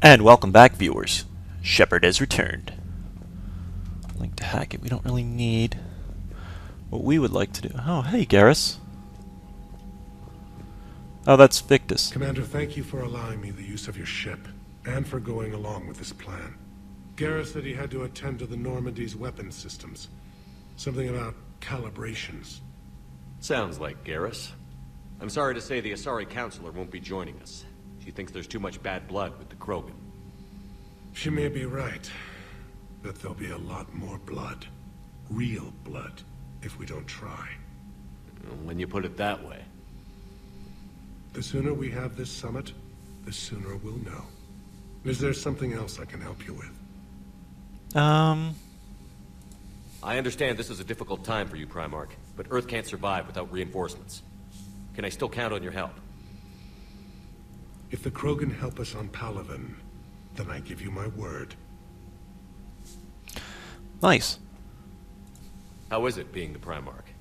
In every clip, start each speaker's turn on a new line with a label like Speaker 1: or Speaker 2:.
Speaker 1: And welcome back, viewers. Shepard has returned. Link to hack it we don't really need. What we would like to do... Oh, hey, Garrus. Oh, that's Victus.
Speaker 2: Commander, thank you for allowing me the use of your ship, and for going along with this plan. Garrus said he had to attend to the Normandy's weapons systems. Something about calibrations.
Speaker 3: Sounds like Garrus. I'm sorry to say the Asari Counselor won't be joining us. She thinks there's too much bad blood with the Krogan.
Speaker 2: She may be right, but there'll be a lot more blood. Real blood, if we don't try.
Speaker 3: When you put it that way.
Speaker 2: The sooner we have this summit, the sooner we'll know. Is there something else I can help you with?
Speaker 3: I understand this is a difficult time for you, Primarch, but Earth can't survive without reinforcements. Can I still count on your help?
Speaker 2: If the Krogan help us on Palaven, then I give you my word.
Speaker 1: Nice.
Speaker 3: How is it being the Primarch?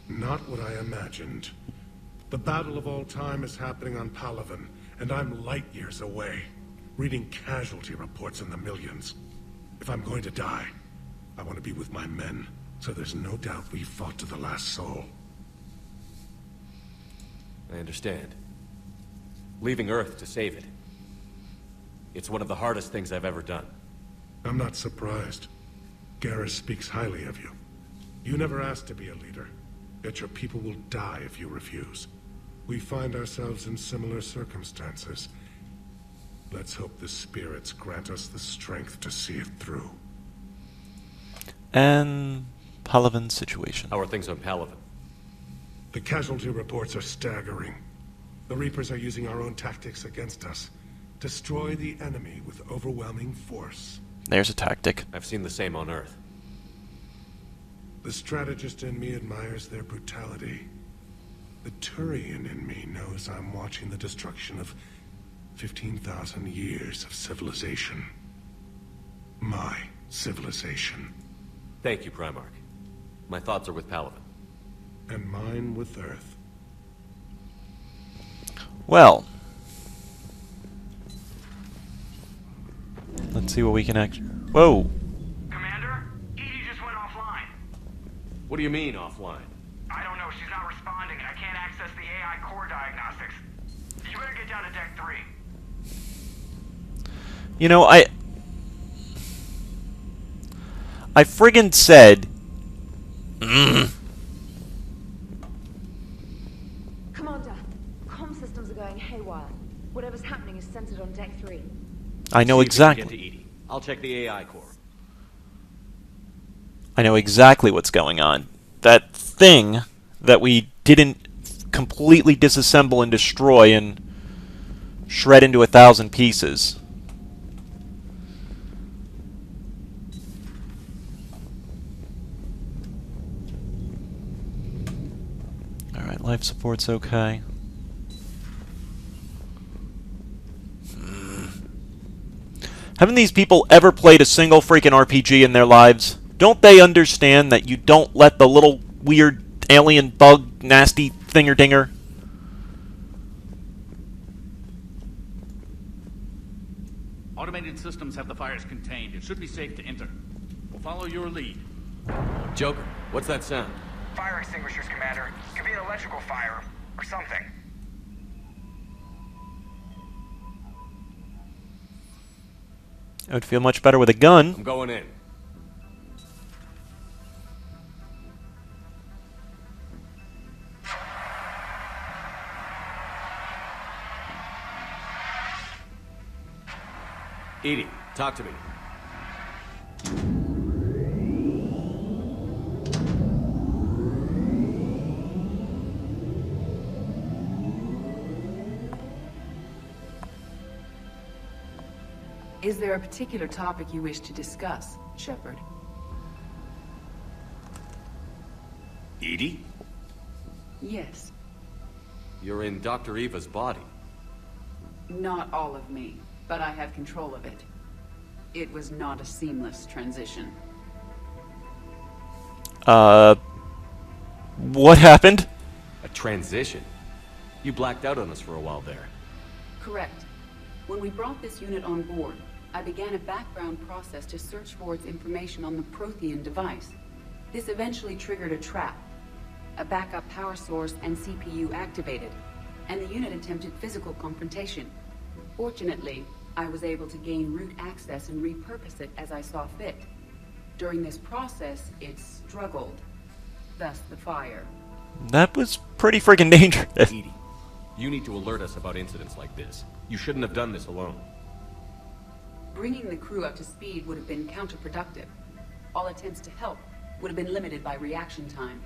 Speaker 2: Not what I imagined. The battle of all time is happening on Palaven, and I'm light years away, reading casualty reports in the millions. If I'm going to die, I want to be with my men, so there's no doubt we fought to the last soul.
Speaker 3: I understand. Leaving Earth to save it. It's one of the hardest things I've ever done.
Speaker 2: I'm not surprised. Garrus speaks highly of you. You never asked to be a leader, yet your people will die if you refuse. We find ourselves in similar circumstances. Let's hope the spirits grant us the strength to see it through.
Speaker 1: And Palaven situation.
Speaker 3: How are things on Palaven?
Speaker 2: The casualty reports are staggering. The Reapers are using our own tactics against us. Destroy the enemy with overwhelming force.
Speaker 1: There's a tactic.
Speaker 3: I've seen the same on Earth.
Speaker 2: The strategist in me admires their brutality. The Turian in me knows I'm watching the destruction of 15,000 years of civilization. My civilization.
Speaker 3: Thank you, Primarch. My thoughts are with Palaven.
Speaker 2: And mine with Earth.
Speaker 1: Well. Let's see what we can actually... Whoa!
Speaker 4: Commander, Edie just went offline.
Speaker 3: What do you mean, offline?
Speaker 4: I don't know, she's not responding and I can't access the AI core diagnostics. You better get down to deck 3.
Speaker 1: You know, I friggin' said...
Speaker 5: Commander, comm systems are going haywire. Whatever's happening is centered on deck 3.
Speaker 1: I know
Speaker 3: See if we can
Speaker 1: exactly.
Speaker 3: Get to Edie. I'll check the AI core.
Speaker 1: I know exactly what's going on. That thing that we didn't completely disassemble and destroy and shred into 1,000 pieces. Alright, life support's okay. Haven't these people ever played a single freaking RPG in their lives? Don't they understand that you don't let the little weird alien bug nasty thinger-dinger?
Speaker 6: Automated systems have the fires contained. It should be safe to enter. We'll follow your lead.
Speaker 3: Joker, what's that sound?
Speaker 4: Fire extinguishers, Commander. Could be an electrical fire, or something.
Speaker 1: I would feel much better with a gun.
Speaker 3: I'm going in. Edie, talk to me.
Speaker 7: Is there a particular topic you wish to discuss, Shepard?
Speaker 3: Edie?
Speaker 7: Yes.
Speaker 3: You're in Dr. Eva's body.
Speaker 7: Not all of me, but I have control of it. It was not a seamless transition.
Speaker 1: What happened?
Speaker 3: A transition? You blacked out on us for a while there.
Speaker 7: Correct. When we brought this unit on board, I began a background process to search for its information on the Prothean device. This eventually triggered a trap. A backup power source and CPU activated, and the unit attempted physical confrontation. Fortunately, I was able to gain root access and repurpose it as I saw fit. During this process, it struggled. Thus the fire.
Speaker 1: That was pretty freaking dangerous.
Speaker 3: Edie, you need to alert us about incidents like this. You shouldn't have done this alone.
Speaker 7: Bringing the crew up to speed would have been counterproductive. All attempts to help would have been limited by reaction time.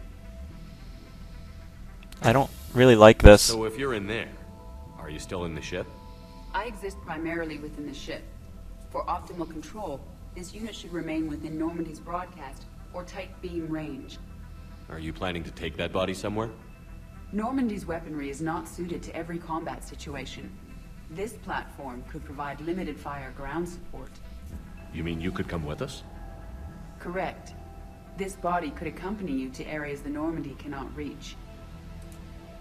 Speaker 1: I don't really like this.
Speaker 3: So if you're in there, are you still in the ship?
Speaker 7: I exist primarily within the ship. For optimal control, this unit should remain within Normandy's broadcast or tight beam range.
Speaker 3: Are you planning to take that body somewhere?
Speaker 7: Normandy's weaponry is not suited to every combat situation. This platform could provide limited fire ground support.
Speaker 3: You mean you could come with us?
Speaker 7: Correct. This body could accompany you to areas the Normandy cannot reach.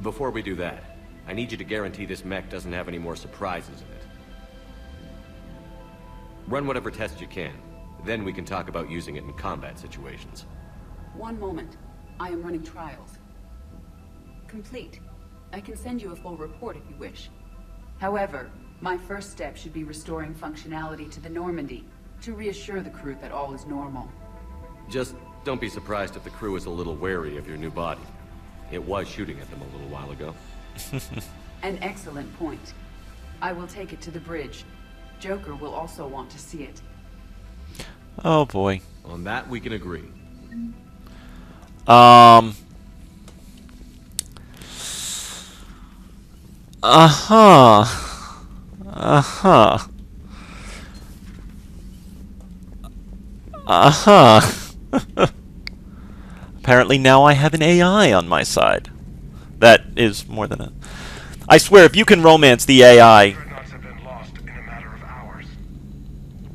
Speaker 3: Before we do that, I need you to guarantee this mech doesn't have any more surprises in it. Run whatever tests you can. Then we can talk about using it in combat situations.
Speaker 7: One moment. I am running trials. Complete. I can send you a full report if you wish. However, my first step should be restoring functionality to the Normandy to reassure the crew that all is normal.
Speaker 3: Just don't be surprised if the crew is a little wary of your new body. It was shooting at them a little while ago.
Speaker 7: An excellent point. I will take it to the bridge. Joker will also want to see it.
Speaker 1: Oh boy.
Speaker 3: On that, we can agree.
Speaker 1: Uh-huh. Uh-huh. Uh-huh. Apparently now I have an AI on my side. That is more than a... I swear, if you can romance the AI...
Speaker 2: Dreadnoughts have been lost in a matter of hours.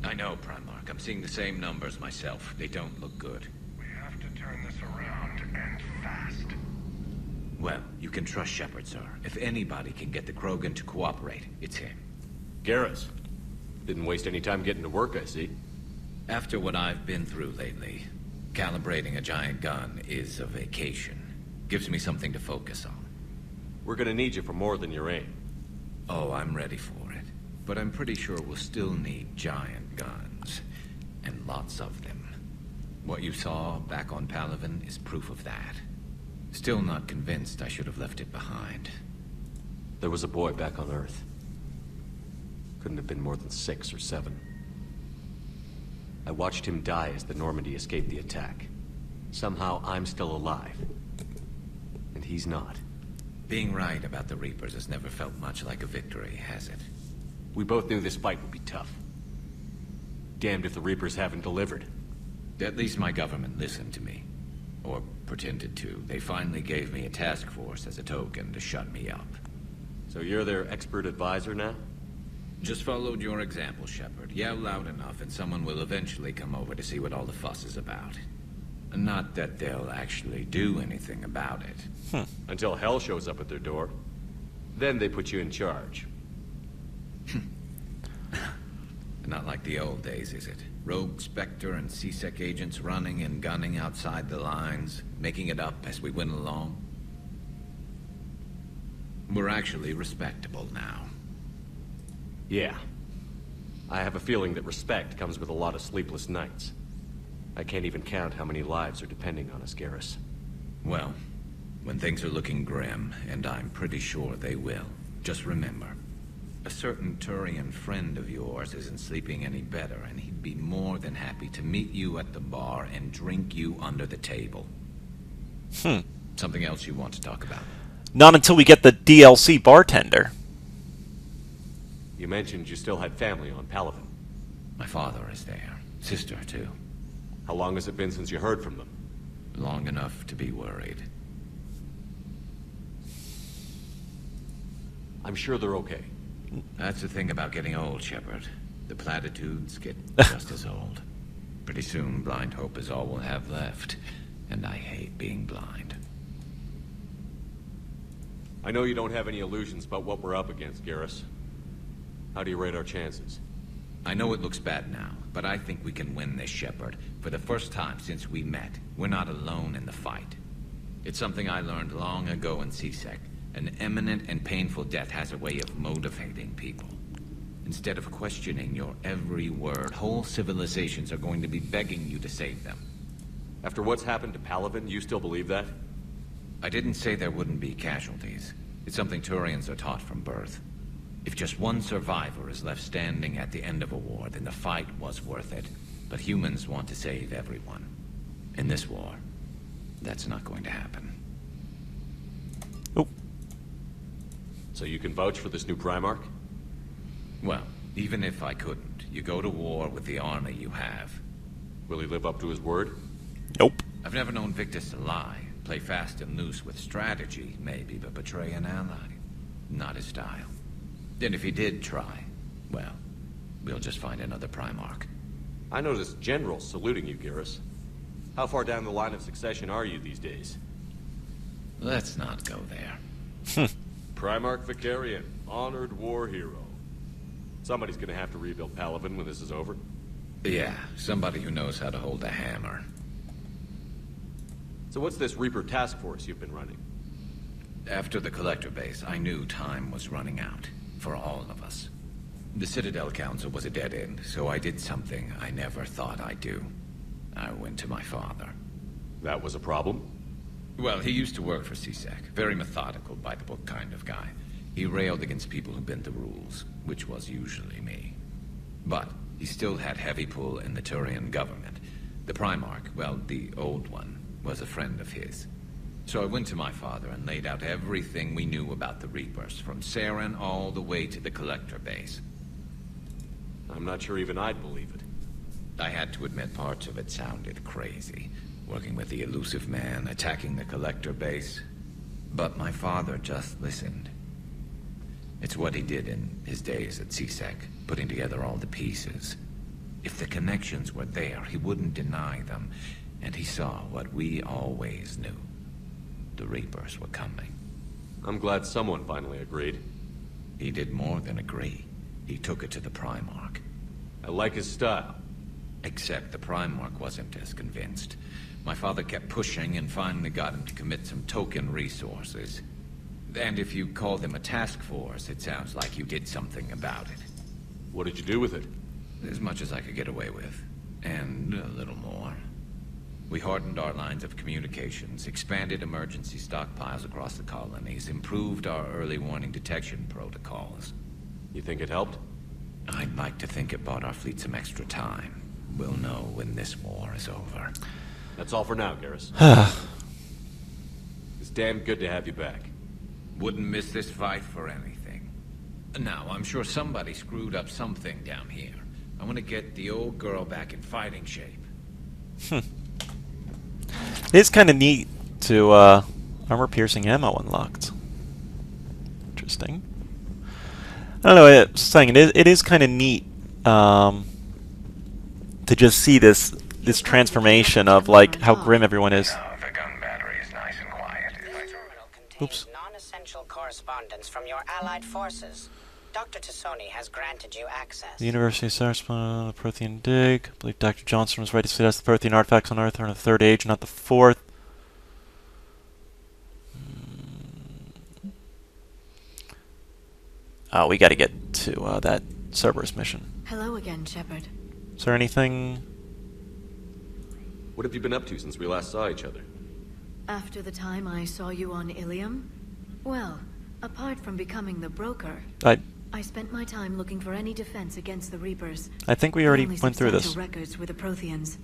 Speaker 8: I know, Primarch. I'm seeing the same numbers myself. They don't look good.
Speaker 2: We have to turn this around, and fast.
Speaker 8: Well, you can trust Shepard, sir. If anybody can get the Krogan to cooperate, it's him.
Speaker 3: Garrus. Didn't waste any time getting to work, I see.
Speaker 8: After what I've been through lately, calibrating a giant gun is a vacation. Gives me something to focus on.
Speaker 3: We're gonna need you for more than your aim.
Speaker 8: Oh, I'm ready for it. But I'm pretty sure we'll still need giant guns. And lots of them. What you saw back on Palaven is proof of that. Still not convinced I should have left it behind.
Speaker 3: There was a boy back on Earth. Couldn't have been more than 6 or 7. I watched him die as the Normandy escaped the attack. Somehow I'm still alive. And he's not.
Speaker 8: Being right about the Reapers has never felt much like a victory, has it?
Speaker 3: We both knew this fight would be tough. Damned if the Reapers haven't delivered.
Speaker 8: At least my government listened to me. Or pretended to. They finally gave me a task force as a token to shut me up.
Speaker 3: So you're their expert advisor now?
Speaker 8: Just followed your example, Shepard. Yell loud enough and someone will eventually come over to see what all the fuss is about. Not that they'll actually do anything about it.
Speaker 3: Until hell shows up at their door. Then they put you in charge.
Speaker 8: Not like the old days, is it? Rogue Spectre and C-Sec agents running and gunning outside the lines, making it up as we went along. We're actually respectable now.
Speaker 3: Yeah. I have a feeling that respect comes with a lot of sleepless nights. I can't even count how many lives are depending on us, Garrus.
Speaker 8: Well, when things are looking grim, and I'm pretty sure they will, just remember, a certain Turian friend of yours isn't sleeping any better, and he'd be more than happy to meet you at the bar and drink you under the table. Something else you want to talk about?
Speaker 1: Not until we get the DLC bartender.
Speaker 3: You mentioned you still had family on Palaven.
Speaker 8: My father is there. Sister, too.
Speaker 3: How long has it been since you heard from them?
Speaker 8: Long enough to be worried.
Speaker 3: I'm sure they're okay.
Speaker 8: That's the thing about getting old, Shepard. The platitudes get just as old. Pretty soon, blind hope is all we'll have left. And I hate being blind.
Speaker 3: I know you don't have any illusions about what we're up against, Garrus. How do you rate our chances?
Speaker 8: I know it looks bad now, but I think we can win this, Shepard. For the first time since we met, we're not alone in the fight. It's something I learned long ago in C-Sec. An imminent and painful death has a way of motivating people. Instead of questioning your every word, whole civilizations are going to be begging you to save them.
Speaker 3: After what's happened to Palaven, you still believe that?
Speaker 8: I didn't say there wouldn't be casualties. It's something Turians are taught from birth. If just one survivor is left standing at the end of a war, then the fight was worth it. But humans want to save everyone. In this war, that's not going to happen.
Speaker 1: Oh.
Speaker 3: So you can vouch for this new Primarch?
Speaker 8: Well, even if I couldn't, you go to war with the army you have.
Speaker 3: Will he live up to his word?
Speaker 1: Nope.
Speaker 8: I've never known Victus to lie. Play fast and loose with strategy, maybe, but betray an ally. Not his style. And if he did try, well, we'll just find another Primarch.
Speaker 3: I noticed generals saluting you, Garrus. How far down the line of succession are you these days?
Speaker 8: Let's not go there.
Speaker 3: Primarch Vicarian, honored war hero. Somebody's gonna have to rebuild Palaven when this is over.
Speaker 8: Yeah, somebody who knows how to hold a hammer.
Speaker 3: So what's this Reaper task force you've been running?
Speaker 8: After the Collector base, I knew time was running out. For all of us. The Citadel Council was a dead end, so I did something I never thought I'd do. I went to my father.
Speaker 3: That was a problem?
Speaker 8: Well, he used to work for C-Sec. Very methodical, by-the-book kind of guy. He railed against people who bent the rules, which was usually me. But he still had heavy pull in the Turian government. The Primarch, well, the old one, was a friend of his. So I went to my father and laid out everything we knew about the Reapers, from Saren all the way to the Collector base.
Speaker 3: I'm not sure even I'd believe it.
Speaker 8: I had to admit parts of it sounded crazy. Working with the elusive man, attacking the Collector base. But my father just listened. It's what he did in his days at C-Sec, putting together all the pieces. If the connections were there, he wouldn't deny them. And he saw what we always knew. The Reapers were coming.
Speaker 3: I'm glad someone finally agreed.
Speaker 8: He did more than agree. He took it to the Primarch.
Speaker 3: I like his style.
Speaker 8: Except the Primarch wasn't as convinced. My father kept pushing and finally got him to commit some token resources. And if you call them a task force, it sounds like you did something about it.
Speaker 3: What did you do with it?
Speaker 8: As much as I could get away with. And a little more. We hardened our lines of communications, expanded emergency stockpiles across the colonies, improved our early warning detection protocols.
Speaker 3: You think it helped?
Speaker 8: I'd like to think it bought our fleet some extra time. We'll know when this war is over.
Speaker 3: That's all for now, Garrus. It's damn good to have you back.
Speaker 8: Wouldn't miss this fight for anything. Now, I'm sure somebody screwed up something down here. I want to get the old girl back in fighting shape.
Speaker 1: It is kind of neat to armor-piercing ammo unlocked. Interesting. I don't know. I was saying it is kind of neat to just see this transformation of like how grim everyone is.
Speaker 9: The gun battery is nice and quiet.
Speaker 1: Oops.
Speaker 10: Non-essential correspondence from your allied forces. Dr. Tassoni has granted you access.
Speaker 1: The University of Cerberus, the Prothean dig. I believe Dr. Johnson was right to say that's the Prothean artifacts on Earth are in the third age, not the fourth. Oh, we got to get to that Cerberus mission.
Speaker 5: Hello again, Shepard.
Speaker 1: Is there anything?
Speaker 3: What have you been up to since we last saw each other?
Speaker 5: After the time I saw you on Ilium, well, apart from becoming the broker, I spent my time looking for any defense against the Reapers.
Speaker 1: I think we already
Speaker 5: The only
Speaker 1: went through this.
Speaker 5: substantial records were the Protheans.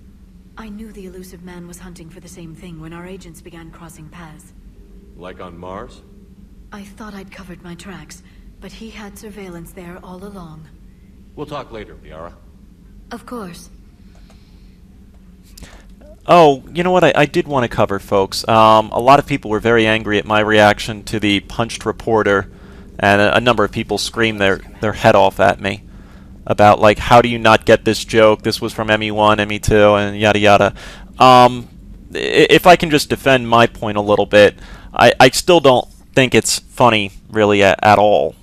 Speaker 5: I knew the elusive man was hunting for the same thing when our agents began crossing paths.
Speaker 3: Like on Mars?
Speaker 5: I thought I'd covered my tracks, but he had surveillance there all along.
Speaker 3: We'll talk later, Liara.
Speaker 5: Of course.
Speaker 1: Oh, you know what I did want to cover, folks. A lot of people were very angry at my reaction to the punched reporter, and a number of people screamed their head off at me about, like, how do you not get this joke? This was from ME1, ME2, and yada yada. If I can just defend my point a little bit, I still don't think it's funny, really, at all.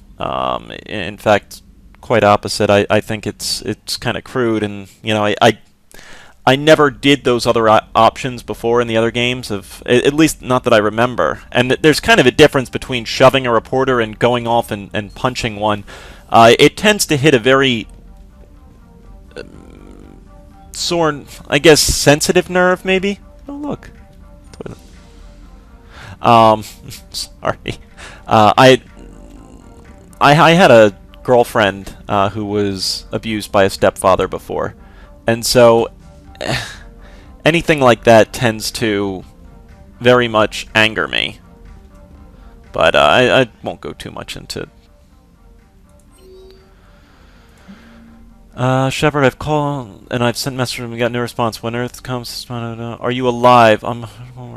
Speaker 1: In fact, quite opposite. I think it's kind of crude, and you know, I never did those other options before in the other games, at least not that I remember. And there's kind of a difference between shoving a reporter and going off and punching one. It tends to hit a very sore, I guess, sensitive nerve, maybe. Oh, look. Toilet. Sorry. I had a girlfriend who was abused by a stepfather before, and so anything like that tends to very much anger me. But I won't go too much into. Shepard, I've called and I've sent messages and we got no response. When Earth comes, are you alive? I'm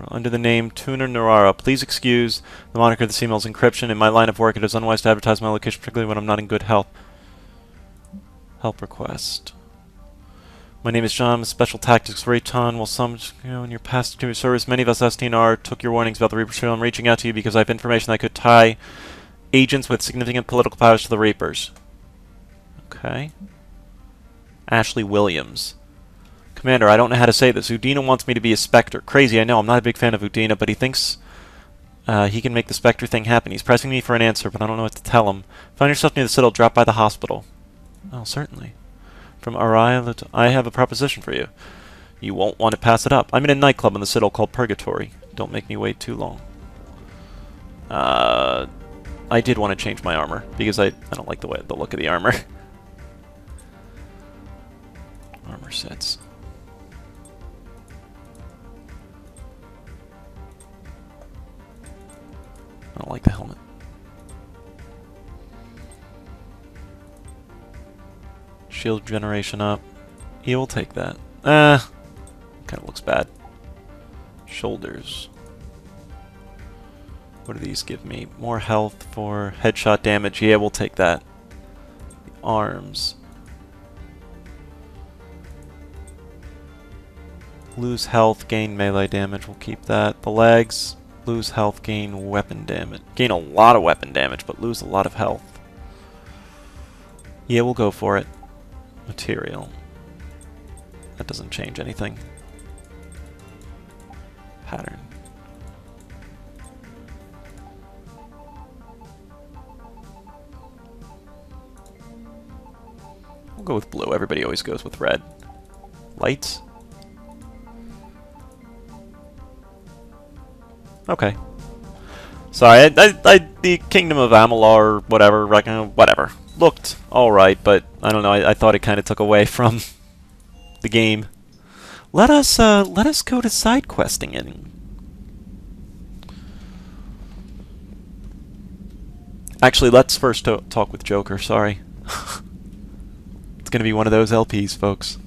Speaker 1: under the name Tuner Narara. Please excuse the moniker of the C-Mail's encryption. In my line of work, it is unwise to advertise my location, particularly when I'm not in good health. Help request. My name is John. I'm a Special Tactics Rayton. While some, in your past service, many of us STNR took your warnings about the Reapers. I'm reaching out to you because I have information that could tie agents with significant political powers to the Reapers. Okay. Ashley Williams. Commander, I don't know how to say this. Udina wants me to be a Spectre. Crazy, I know. I'm not a big fan of Udina, but he thinks he can make the Spectre thing happen. He's pressing me for an answer, but I don't know what to tell him. Find yourself near the Citadel. Drop by the hospital. Oh, certainly. From Araya, I have a proposition for you. You won't want to pass it up. I'm in a nightclub in the Citadel called Purgatory. Don't make me wait too long. I did want to change my armor, because I don't like the look of the armor. Armor sets. I don't like the helmet. Shield generation up. Yeah, we'll take that. Kind of looks bad. Shoulders. What do these give me? More health for headshot damage. Yeah, we'll take that. The arms. Lose health, gain melee damage. We'll keep that. The legs. Lose health, gain weapon damage. Gain a lot of weapon damage, but lose a lot of health. Yeah, we'll go for it. Material. That doesn't change anything. Pattern. We'll go with blue. Everybody always goes with red. Lights? Okay. Sorry, the Kingdom of Amalur, whatever, whatever. Looked alright, but I don't know, I thought it kind of took away from the game. Let us go to side questing and actually, let's first talk with Joker, sorry. It's gonna be one of those LPs, folks.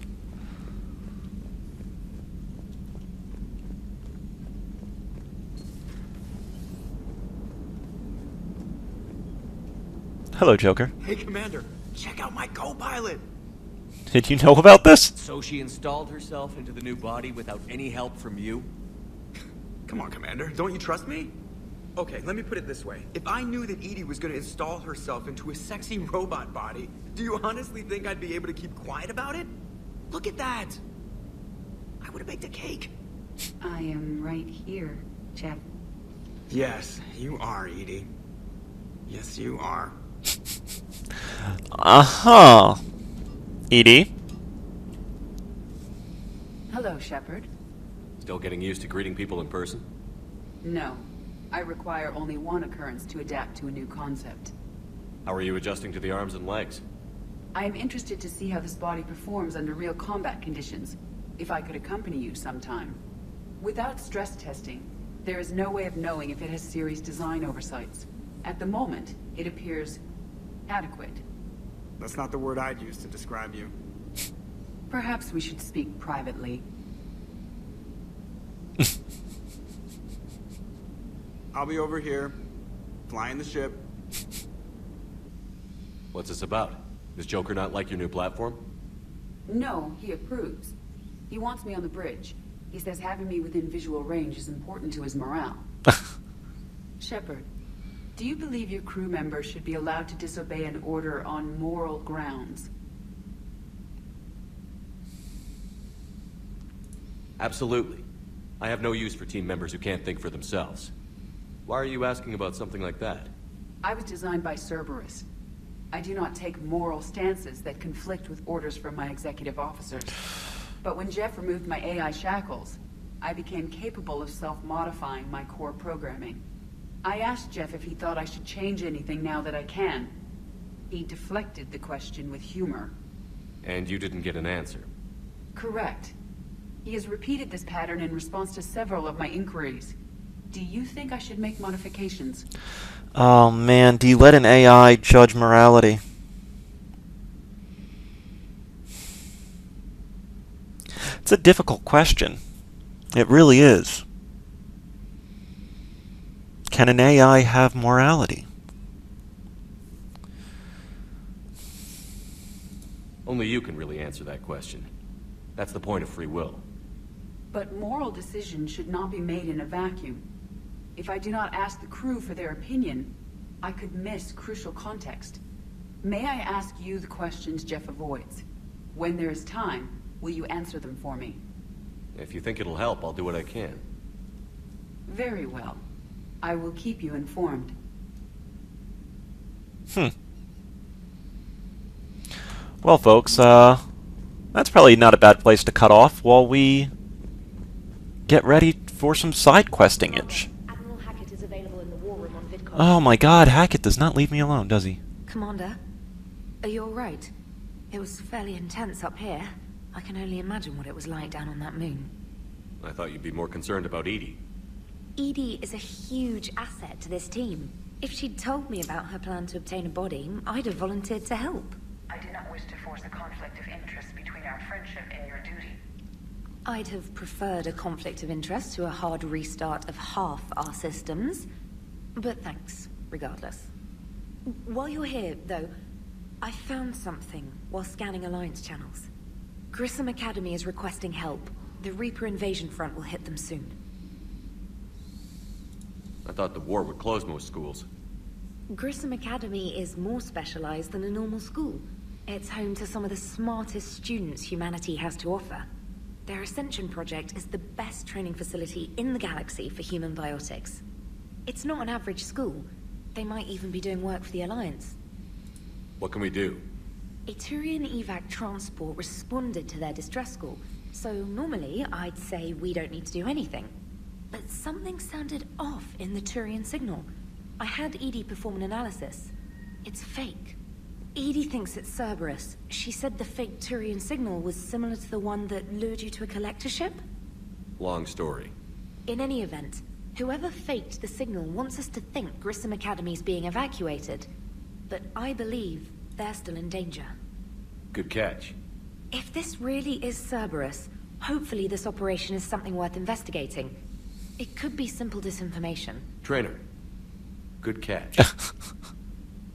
Speaker 1: Hello, Joker.
Speaker 11: Hey, Commander. Check out my co-pilot.
Speaker 1: Did you know about this?
Speaker 11: So she installed herself into the new body without any help from you? Come on, Commander. Don't you trust me? Okay, let me put it this way. If I knew that Edie was going to install herself into a sexy robot body, do you honestly think I'd be able to keep quiet about it? Look at that. I would have baked a cake.
Speaker 7: I am right here, Jeff.
Speaker 11: Yes, you are, Edie. Yes, you are.
Speaker 1: Uh-huh. Edie?
Speaker 7: Hello, Shepard.
Speaker 3: Still getting used to greeting people in person?
Speaker 7: No. I require only one occurrence to adapt to a new concept.
Speaker 3: How are you adjusting to the arms and legs?
Speaker 7: I am interested to see how this body performs under real combat conditions. If I could accompany you sometime. Without stress testing, there is no way of knowing if it has serious design oversights. At the moment, it appears adequate.
Speaker 11: That's not the word I'd use to describe you.
Speaker 7: Perhaps we should speak privately.
Speaker 11: I'll be over here, flying the ship.
Speaker 3: What's this about? Does Joker not like your new platform?
Speaker 7: No, he approves. He wants me on the bridge. He says having me within visual range is important to his morale. Shepard, Do you believe your crew members should be allowed to disobey an order on moral grounds?
Speaker 3: Absolutely. I have no use for team members who can't think for themselves. Why are you asking about something like that?
Speaker 7: I was designed by Cerberus. I do not take moral stances that conflict with orders from my executive officers. But when Jeff removed my AI shackles, I became capable of self-modifying my core programming. I asked Jeff if he thought I should change anything now that I can. He deflected the question with humor.
Speaker 3: And you didn't get an answer?
Speaker 7: Correct. He has repeated this pattern in response to several of my inquiries. Do you think I should make modifications?
Speaker 1: Oh man, do you let an AI judge morality? It's a difficult question. It really is. Can an AI have morality?
Speaker 3: Only you can really answer that question. That's the point of free will.
Speaker 7: But moral decisions should not be made in a vacuum. If I do not ask the crew for their opinion, I could miss crucial context. May I ask you the questions Jeff avoids? When there is time, will you answer them for me?
Speaker 3: If you think it'll help, I'll do what I can.
Speaker 7: Very well. I will keep you informed.
Speaker 1: Well, folks, that's probably not a bad place to cut off while we get ready for some side questing-age.
Speaker 5: Admiral Hackett is available in the war room on VidCon.
Speaker 1: Oh my god, Hackett does not leave me alone, does he?
Speaker 12: Commander, are you alright? It was fairly intense up here. I can only imagine what it was like down on that moon.
Speaker 3: I thought you'd be more concerned about Edie.
Speaker 12: Edie is a huge asset to this team. If she'd told me about her plan to obtain a body, I'd have volunteered to help.
Speaker 13: I do not wish to force a conflict of interest between our friendship and your duty.
Speaker 12: I'd have preferred a conflict of interest to a hard restart of half our systems. But thanks, regardless. While you're here, though, I found something while scanning Alliance channels. Grissom Academy is requesting help. The Reaper invasion front will hit them soon.
Speaker 3: I thought the war would close most schools.
Speaker 12: Grissom Academy is more specialized than a normal school. It's home to some of the smartest students humanity has to offer. Their Ascension project is the best training facility in the galaxy for human biotics. It's not an average school. They might even be doing work for the Alliance.
Speaker 3: What can we do?
Speaker 12: A Turian evac transport responded to their distress call, so normally I'd say we don't need to do anything. But something sounded off in the Turian signal. I had Edie perform an analysis. It's fake. Edie thinks it's Cerberus. She said the fake Turian signal was similar to the one that lured you to a collector ship?
Speaker 3: Long story.
Speaker 12: In any event, whoever faked the signal wants us to think Grissom Academy's being evacuated. But I believe they're still in danger.
Speaker 3: Good catch.
Speaker 12: If this really is Cerberus, hopefully this operation is something worth investigating. It could be simple disinformation.
Speaker 3: Trainer. Good catch.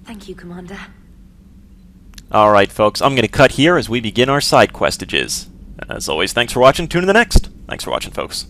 Speaker 12: Thank you, Commander.
Speaker 1: Alright, folks, I'm going to cut here as we begin our side questages. As always, thanks for watching. Tune in the next. Thanks for watching, folks.